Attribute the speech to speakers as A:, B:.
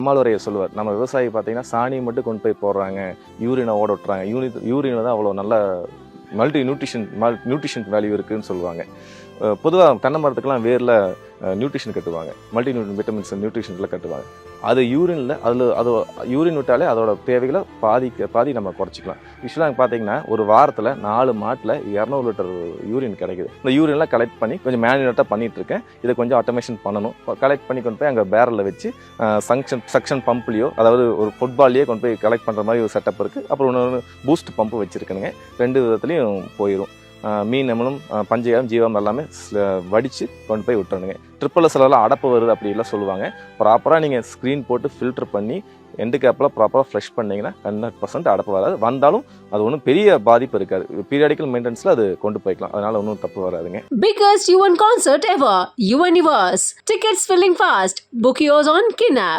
A: நம்மளுடைய சொல்லுவார், நம்ம விவசாயி பார்த்தீங்கன்னா சாணி மட்டும் கொண்டு போய் போடுறாங்க, யூரினை ஓட விட்டுறாங்க, யூரினில் தான் அவ்வளோ நல்ல நியூட்ரிஷன் வேல்யூ இருக்குதுன்னு சொல்லுவாங்க. பொதுவாக தென்னை மரத்துக்கெல்லாம் வேரில் நியூட்ரிஷன் கட்டுவாங்க, மல்டி விட்டமின்ஸ் நியூட்ரிஷன்ஸில் கட்டுவாங்க. அது யூரினில் அது யூரின் விட்டாலே அதோட தேவைகளை பாதி நம்ம குறைச்சிக்கலாம். யூஸ்வலாக பார்த்தீங்கன்னா ஒரு வாரத்தில் 4 மாட்டில் 200 லிட்டர் யூரின் கிடைக்குது. இந்த யூரின்லாம் கலெக்ட் பண்ணி கொஞ்சம் மேனுவலாக பண்ணிட்டு இருக்கேன். இதை கொஞ்சம் ஆட்டோமேஷன் பண்ணணும். கலெக்ட் பண்ணி கொண்டு போய் அங்கே பேரலில் வச்சு சக்ஷன் பம்ப்லேயோ, அதாவது ஒரு ஃபுட்பால்லையே கொண்டு போய் கலெக்ட் பண்ணுற மாதிரி ஒரு செட்டப் இருக்குது. அப்புறம் இன்னொரு பூஸ்ட் பம்பு வச்சுருக்கணுங்க. 2 விதத்துலையும் போயிடும். மீன் அமிலம், பஞ்சகாயம், ஜீவம் எல்லாமே வடித்து கொண்டு போய் விட்டுறணுங்க. ட்ரிப்பில் சிலலாம் அடப்பு வருது அப்படிலாம் சொல்லுவாங்க. ப்ராப்பராக நீங்கள் ஸ்க்ரீன் போட்டு ஃபில்டர் பண்ணி எண்டு கேப்பில் ப்ராப்பராக ஃப்ரெஷ் பண்ணிங்கன்னா 100% அடப்பு வராது. வந்தாலும் அது ஒன்றும் பெரிய பாதிப்பு இருக்காது. பீரியாடிக்கல் மெயின்டெனன்ஸில் அது கொண்டு போய்க்கலாம். அதனால் ஒன்றும் தப்பு வராதுங்க.
B: Biggest UN concert ever, Universe. Tickets filling fast. Book yours on Kinap.